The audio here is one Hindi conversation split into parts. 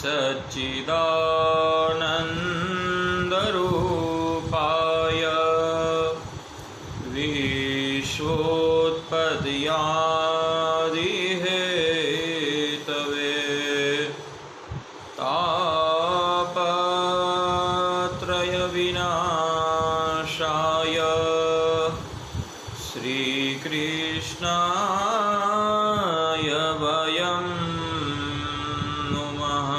सच्चिदानन्दरूपाय विश्वोत्पत्त्यादिहेतवे तापत्रयविनाशाय श्रीकृष्णाय वयं नुमः।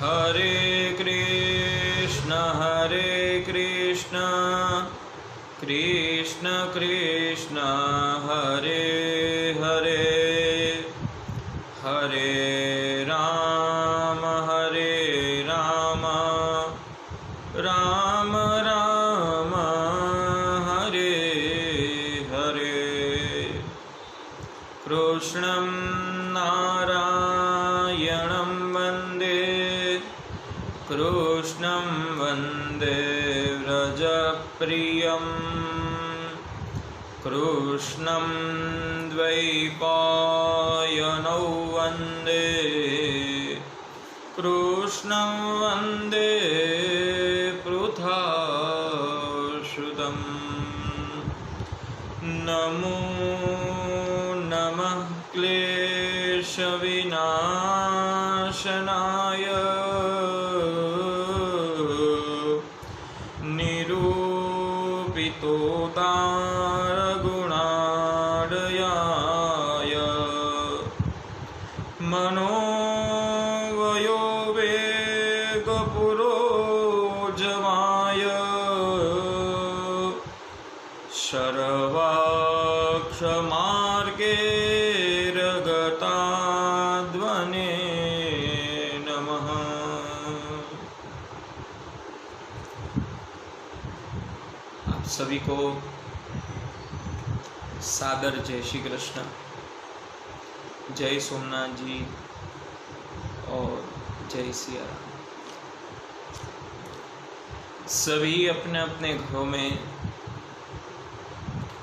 हरे कृष्ण कृष्ण कृष्ण हरे हरे, हरे राम राम राम हरे हरे। कृष्णं नारायणं वन्दे, कृष्णं वन्दे व्रजप्रियम्, कृष्णं द्वैपायनौ वन्दे, कृष्णं वन्दे पृथाश्रुतम्। नमो नमः क्लेशविनाशनाय निरूपितोदारगुणाढ्याय मनोवयोवेगपुरोजवाय शर्वाक्षमार्गैर्गताध्वने नमः। आप सभी को सादर जय श्री कृष्ण, जय सोमनाथ जी और जय सिया राम। सभी अपने अपने घरों में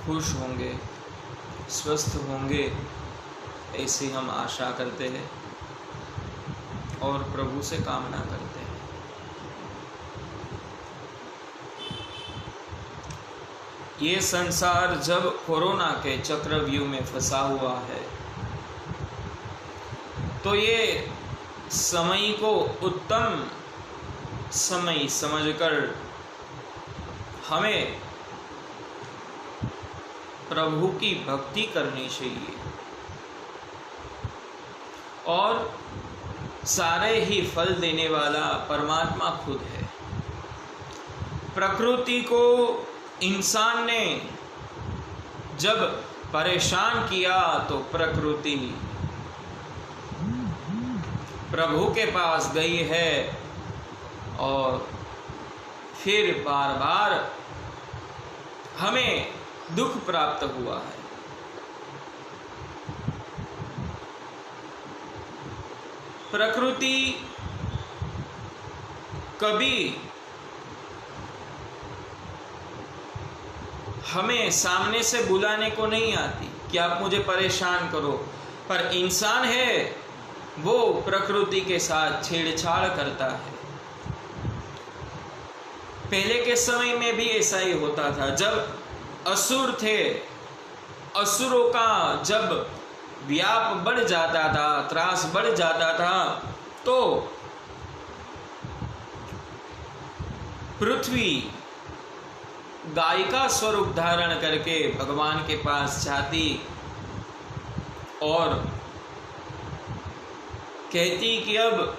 खुश होंगे, स्वस्थ होंगे, ऐसी हम आशा करते हैं और प्रभु से कामना करते हैं। ये संसार जब कोरोना के चक्रव्यूह में फंसा हुआ है तो ये समय को उत्तम समय समझकर हमें प्रभु की भक्ति करनी चाहिए और सारे ही फल देने वाला परमात्मा खुद है। प्रकृति को इंसान ने जब परेशान किया तो प्रकृति प्रभु के पास गई है और फिर बार बार हमें दुख प्राप्त हुआ है। प्रकृति कभी हमें सामने से बुलाने को नहीं आती कि आप मुझे परेशान करो, पर इंसान है वो प्रकृति के साथ छेड़छाड़ करता है। पहले के समय में भी ऐसा ही होता था। जब असुर थे, असुरों का जब व्याप बढ़ जाता था, त्रास बढ़ जाता था, तो पृथ्वी गाय का स्वरूप धारण करके भगवान के पास जाती और कहती कि अब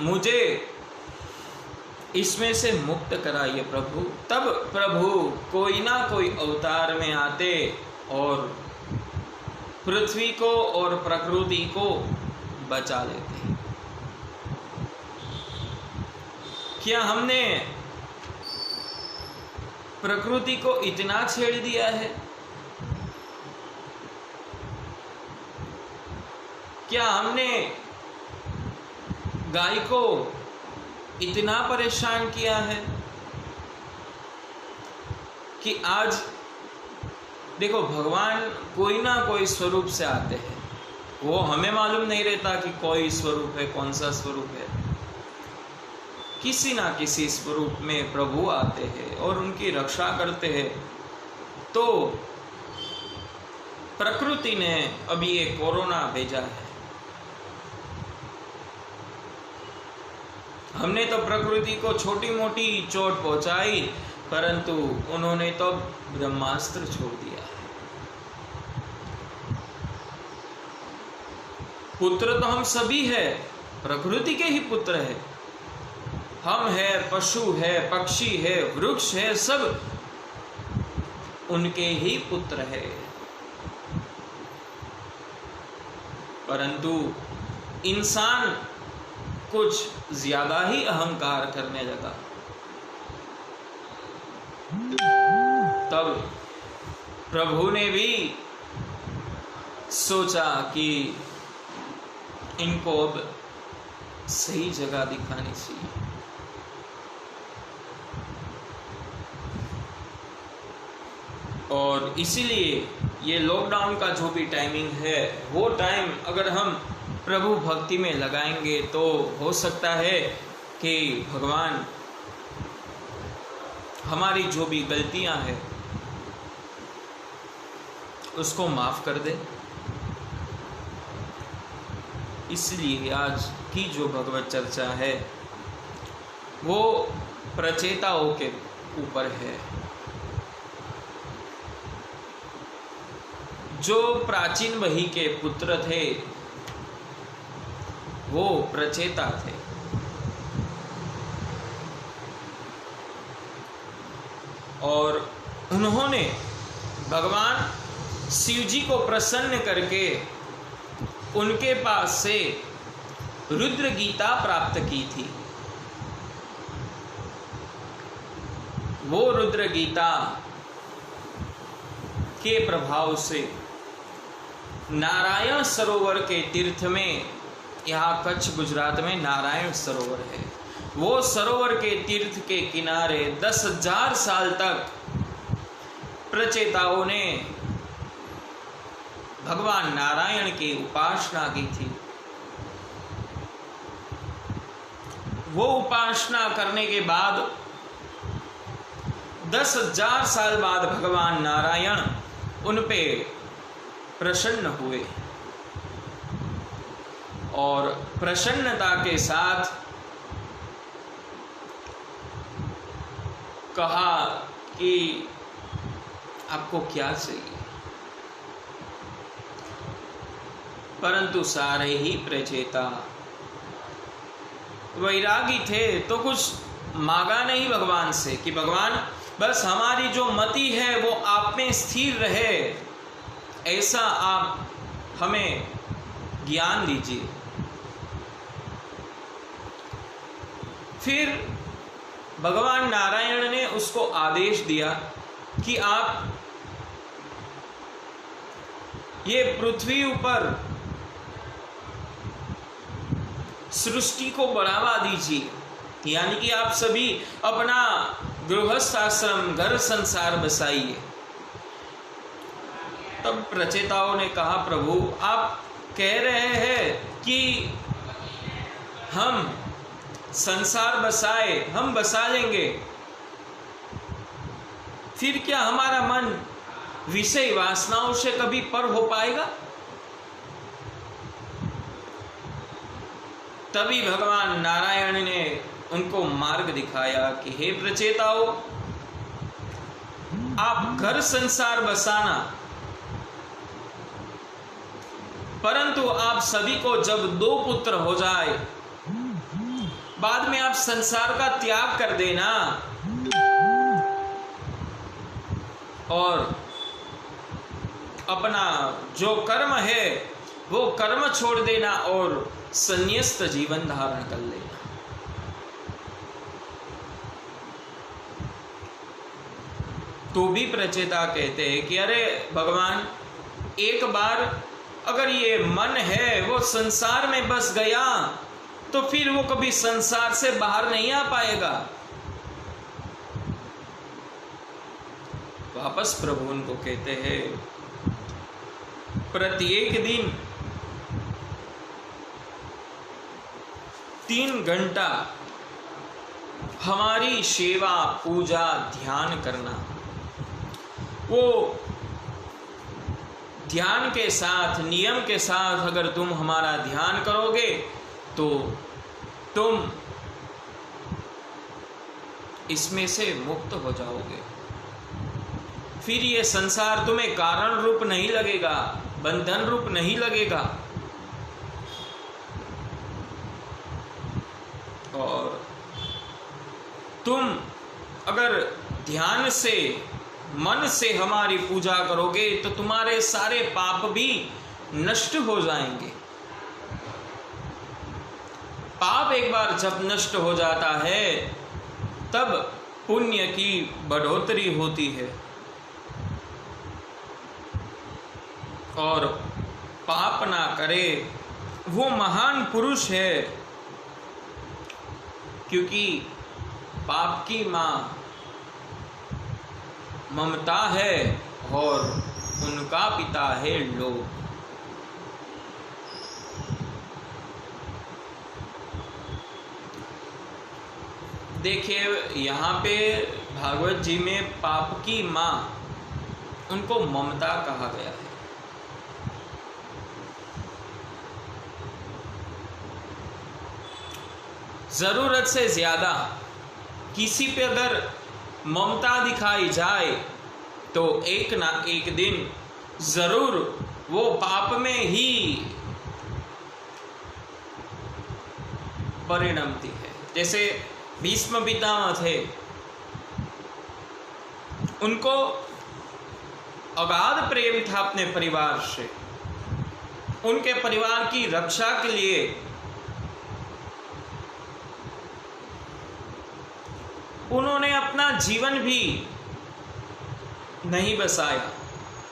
मुझे इसमें से मुक्त कराइए प्रभु। तब प्रभु कोई ना कोई अवतार में आते और पृथ्वी को और प्रकृति को बचा लेते। क्या हमने प्रकृति को इतना छेड़ दिया है? क्या हमने गाय को इतना परेशान किया है कि आज देखो, भगवान कोई ना कोई स्वरूप से आते हैं। वो हमें मालूम नहीं रहता कि कोई स्वरूप है, कौन सा स्वरूप है। किसी ना किसी स्वरूप में प्रभु आते हैं और उनकी रक्षा करते हैं। तो प्रकृति ने अभी ये कोरोना भेजा है। हमने तो प्रकृति को छोटी मोटी चोट पहुंचाई, परंतु उन्होंने तो ब्रह्मास्त्र छोड़ दिया है। पुत्र तो हम सभी है, प्रकृति के ही पुत्र है। हम है, पशु है, पक्षी है, वृक्ष है, सब उनके ही पुत्र है। परंतु इंसान कुछ ज्यादा ही अहंकार करने लगा। तब प्रभु ने भी सोचा कि इनको अब सही जगह दिखानी चाहिए। और इसीलिए ये लॉकडाउन का जो भी टाइमिंग है, वो टाइम अगर हम प्रभु भक्ति में लगाएंगे तो हो सकता है कि भगवान हमारी जो भी गलतियां हैं उसको माफ कर दे। इसलिए आज की जो भगवत चर्चा है वो प्रचेताओं के ऊपर है। जो प्राचीन वही के पुत्र थे वो प्रचेता थे। और उन्होंने भगवान शिव जी को प्रसन्न करके उनके पास से रुद्र गीता प्राप्त की थी। वो रुद्र गीता के प्रभाव से नारायण सरोवर के तीर्थ में, यहाँ कच्छ गुजरात में नारायण सरोवर है, वो सरोवर के तीर्थ के किनारे 10,000 साल तक प्रचेताओं ने भगवान नारायण की उपासना की थी। वो उपासना करने के बाद 10,000 साल बाद भगवान नारायण उन पे प्रसन्न हुए और प्रसन्नता के साथ कहा कि आपको क्या चाहिए। परंतु सारे ही प्रचेता वैरागी थे, तो कुछ मांगा नहीं भगवान से कि भगवान बस हमारी जो मति है वो आप में स्थिर रहे, ऐसा आप हमें ज्ञान दीजिए। फिर भगवान नारायण ने उसको आदेश दिया कि आप ये पृथ्वी ऊपर सृष्टि को बढ़ावा दीजिए, यानी कि आप सभी अपना गृहस्थ आश्रम, घर संसार बसाइए। तब प्रचेताओं ने कहा, प्रभु आप कह रहे हैं कि हम संसार बसाए, हम बसा लेंगे, फिर क्या हमारा मन विषय वासनाओं से कभी पर हो पाएगा? तभी भगवान नारायण ने उनको मार्ग दिखाया कि हे प्रचेताओं, आप घर संसार बसाना, परंतु आप सभी को जब 2 पुत्र हो जाए, बाद में आप संसार का त्याग कर देना और अपना जो कर्म है वो कर्म छोड़ देना और संन्यास्त जीवन धारण कर लेना। तो भी प्रचेता कहते हैं कि अरे भगवान, एक बार अगर ये मन है वो संसार में बस गया तो फिर वो कभी संसार से बाहर नहीं आ पाएगा। वापस प्रभु उनको कहते हैं, प्रत्येक दिन 3 घंटा हमारी सेवा, पूजा, ध्यान करना। वो ध्यान के साथ, नियम के साथ अगर तुम हमारा ध्यान करोगे तो तुम इसमें से मुक्त हो जाओगे। फिर ये संसार तुम्हें कारण रूप नहीं लगेगा, बंधन रूप नहीं लगेगा। और तुम अगर ध्यान से, मन से हमारी पूजा करोगे तो तुम्हारे सारे पाप भी नष्ट हो जाएंगे। पाप एक बार जब नष्ट हो जाता है तब पुण्य की बढ़ोतरी होती है। और पाप ना करे वो महान पुरुष है, क्योंकि पाप की मां ममता है और उनका पिता है लोभ। देखिए यहाँ पे भागवत जी में पाप की मां, उनको ममता कहा गया है। जरूरत से ज्यादा किसी पे अगर ममता दिखाई जाए तो एक ना एक दिन जरूर वो पाप में ही परिणमती है। जैसे भीष्म पितामह थे, उनको अगाध प्रेम था अपने परिवार से। उनके परिवार की रक्षा के लिए उन्होंने अपना जीवन भी नहीं बसाया,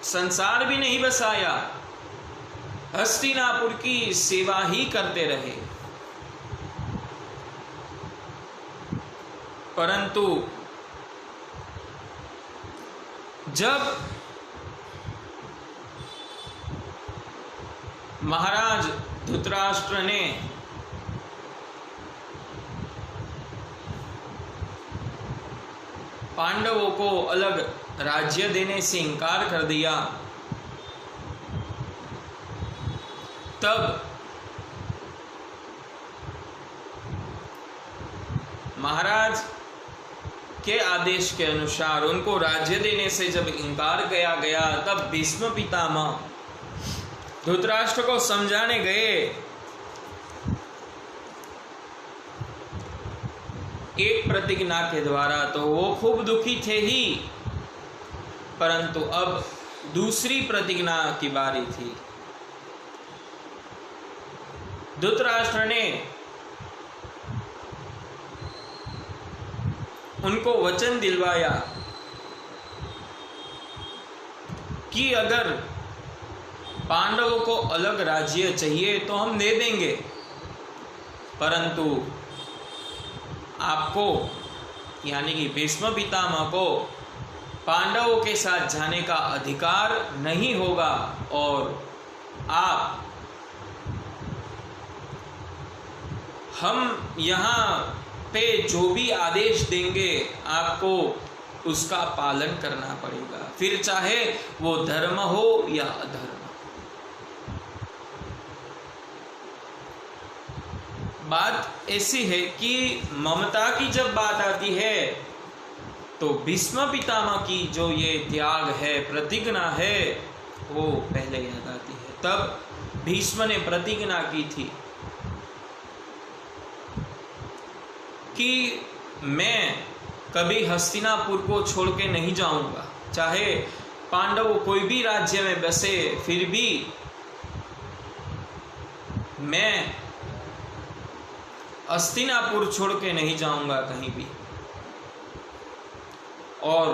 संसार भी नहीं बसाया, हस्तिनापुर की सेवा ही करते रहे। परंतु जब महाराज धृतराष्ट्र ने पांडवों को अलग राज्य देने से इनकार कर दिया, तब महाराज के आदेश के अनुसार उनको राज्य देने से जब इनकार किया गया, तब भीष्म पितामह धृतराष्ट्र को समझाने गए। एक प्रतिज्ञा के द्वारा तो वो खूब दुखी थे ही, परंतु अब दूसरी प्रतिज्ञा की बारी थी। धृतराष्ट्र ने उनको वचन दिलवाया कि अगर पांडवों को अलग राज्य चाहिए तो हम दे देंगे, परंतु आपको यानी कि भीष्म पितामह को पांडवों के साथ जाने का अधिकार नहीं होगा, और आप हम यहाँ पे जो भी आदेश देंगे आपको उसका पालन करना पड़ेगा, फिर चाहे वो धर्म हो या अधर्म। बात ऐसी है कि ममता की जब बात आती है तो भीष्म पितामह की जो ये त्याग है, प्रतिज्ञा है, वो पहले याद आती है। तब भीष्म ने प्रतिज्ञा की थी कि मैं कभी हस्तिनापुर को छोड़ के नहीं जाऊंगा, चाहे पांडव कोई भी राज्य में बसे, फिर भी मैं हस्तिनापुर छोड़ के नहीं जाऊंगा कहीं भी। और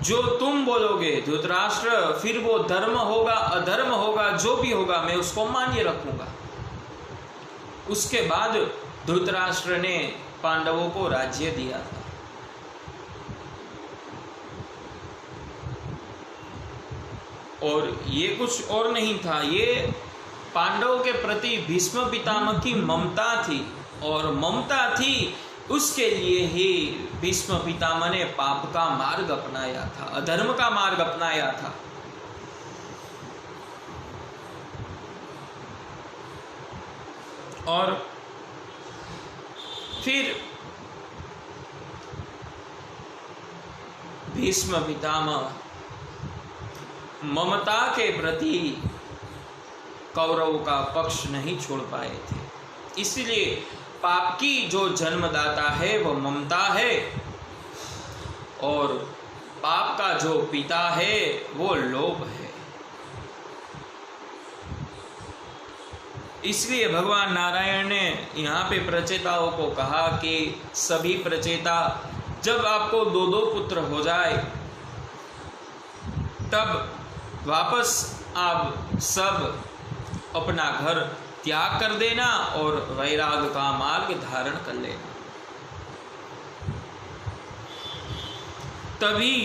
जो तुम बोलोगे धृतराष्ट्र, फिर वो धर्म होगा अधर्म होगा जो भी होगा मैं उसको मान्य रखूंगा। उसके बाद धृतराष्ट्र ने पांडवों को राज्य दिया था। और ये कुछ और नहीं था, ये पांडवों के प्रति भीष्म पितामह की ममता थी, और ममता थी उसके लिए ही भीष्म पितामह ने पाप का मार्ग अपनाया था, अधर्म का मार्ग अपनाया था। और फिर भीष्म पितामह ममता के प्रति कौरवों का पक्ष नहीं छोड़ पाए थे। इसलिए पाप की जो जन्मदाता है वो ममता है, और पाप का जो पिता है वो लोभ है। इसलिए भगवान नारायण ने यहाँ पे प्रचेताओं को कहा कि सभी प्रचेता, जब आपको 2-2 पुत्र हो जाए तब वापस आप सब अपना घर त्याग कर देना और वैराग का मार्ग धारण कर लेना। तभी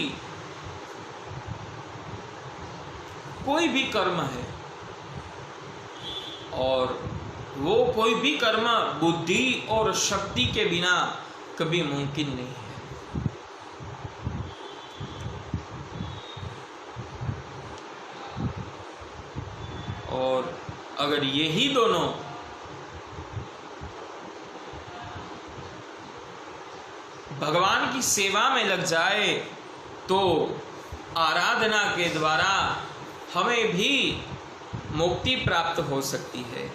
कोई भी कर्म है, और वो कोई भी कर्म बुद्धि और शक्ति के बिना कभी मुमकिन नहीं है। और अगर यही दोनों भगवान की सेवा में लग जाए तो आराधना के द्वारा हमें भी मुक्ति प्राप्त हो सकती है।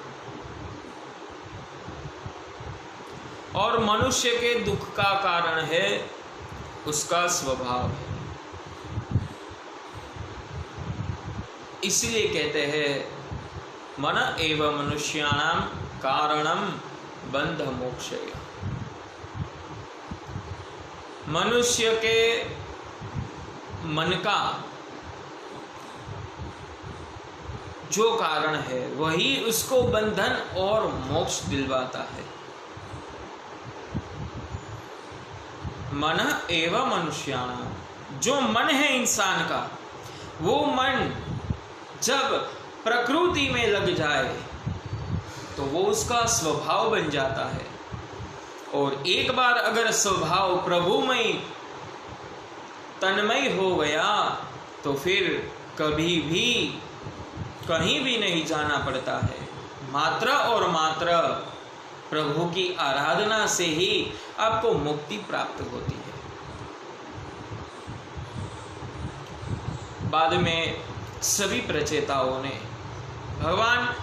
और मनुष्य के दुख का कारण है उसका स्वभाव। इसलिए कहते हैं मन एव मनुष्याणाम कारणम बंध मोक्षय। मनुष्य के मन का जो कारण है वही उसको बंधन और मोक्ष दिलवाता है। मन एव मनुष्याणाम, जो मन है इंसान का, वो मन जब प्रकृति में लग जाए तो वो उसका स्वभाव बन जाता है। और एक बार अगर स्वभाव प्रभुमय तन्मय हो गया तो फिर कभी भी कहीं भी नहीं जाना पड़ता है। मात्र और मात्र प्रभु की आराधना से ही आपको मुक्ति प्राप्त होती है। बाद में सभी प्रचेताओं ने भगवान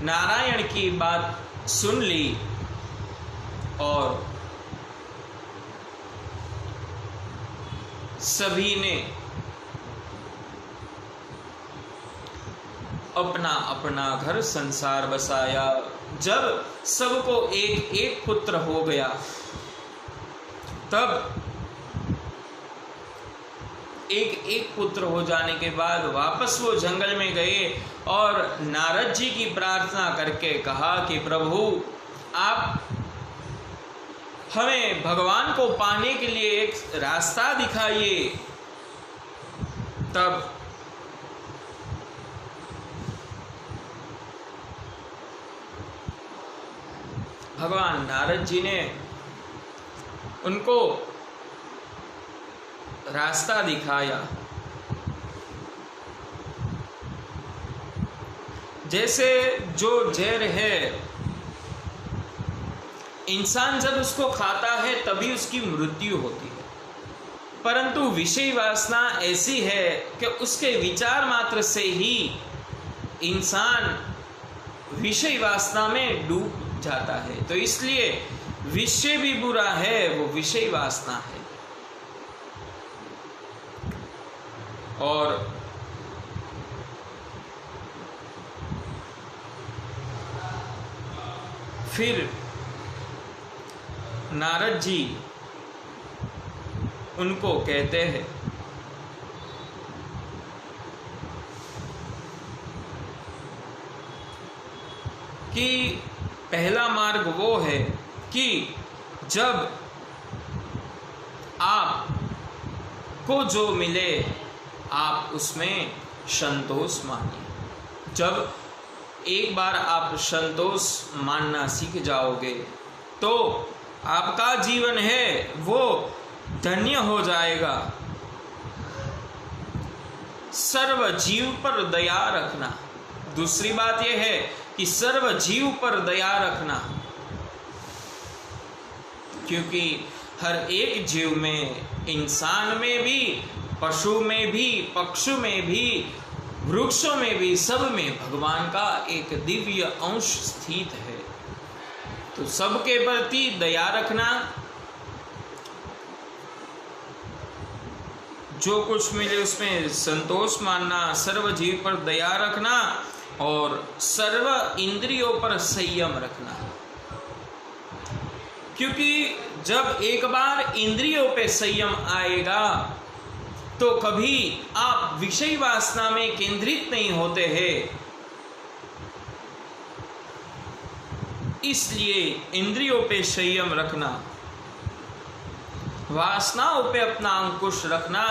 नारायण की बात सुन ली और सभी ने अपना अपना घर संसार बसाया। जब सबको एक एक पुत्र हो गया तब एक एक पुत्र हो जाने के बाद वापस वो जंगल में गए और नारद जी की प्रार्थना करके कहा कि प्रभु आप हमें भगवान को पाने के लिए एक रास्ता दिखाइए। तब भगवान नारद जी ने उनको रास्ता दिखाया। जैसे जो जहर है, इंसान जब उसको खाता है तभी उसकी मृत्यु होती है, परंतु विषय वासना ऐसी है कि उसके विचार मात्र से ही इंसान विषय वासना में डूब जाता है। तो इसलिए विषय भी बुरा है, वो विषय वासना है। और फिर नारद जी उनको कहते हैं कि पहला मार्ग वो है कि जब आपको जो मिले आप उसमें संतोष मानिए। जब एक बार आप संतोष मानना सीख जाओगे तो आपका जीवन है वो धन्य हो जाएगा। सर्व जीव पर दया रखना। दूसरी बात यह है कि सर्व जीव पर दया रखना, क्योंकि हर एक जीव में, इंसान में भी, पशु में भी, पक्षी में भी, वृक्षों में भी, सब में भगवान का एक दिव्य अंश स्थित है। तो सबके प्रति दया रखना, जो कुछ मिले उसमें संतोष मानना, सर्व जीव पर दया रखना और सर्व इंद्रियों पर संयम रखना। क्योंकि जब एक बार इंद्रियों पे संयम आएगा तो कभी आप विषय वासना में केंद्रित नहीं होते हैं। इसलिए इंद्रियों पे संयम रखना, वासनाओं पे अपना अंकुश रखना,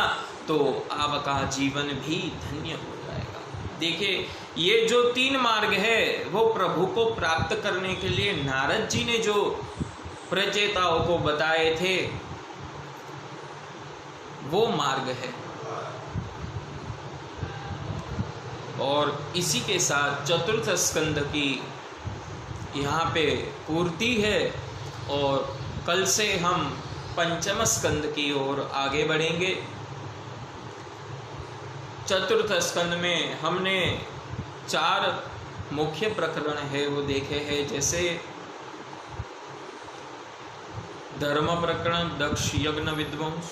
तो आपका जीवन भी धन्य हो जाएगा। देखिए, ये जो 3 मार्ग है वो प्रभु को प्राप्त करने के लिए नारद जी ने जो प्रचेताओं को बताए थे वो मार्ग है। और इसी के साथ चतुर्थ स्कंद की यहाँ पे पूर्ति है और कल से हम पंचम स्कंद की ओर आगे बढ़ेंगे। चतुर्थ स्कंद में हमने 4 मुख्य प्रकरण है वो देखे हैं, जैसे धर्म प्रकरण दक्ष यज्ञ विध्वंस,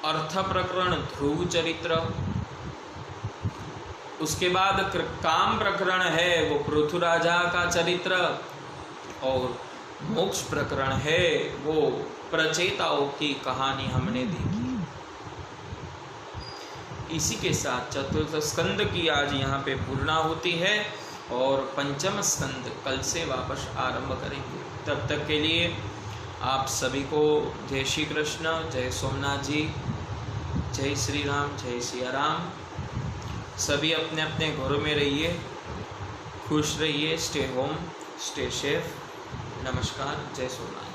अर्थ प्रकरण ध्रुव चरित्र, उसके बाद काम प्रकरण है वो पृथु राजा का चरित्र, और मोक्ष प्रकरण है वो प्रचेताओं की कहानी हमने देखी। इसी के साथ चतुर्थ स्कंद की आज यहाँ पे पूर्णा होती है और पंचम स्कंद कल से वापस आरंभ करेंगे। तब तक के लिए आप सभी को जय श्री कृष्ण, जय सोमनाथ जी, जय श्री राम, जय सिया राम। सभी अपने अपने घरों में रहिए, खुश रहिए, स्टे होम, स्टे सेफ। नमस्कार, जय सोमनाथ।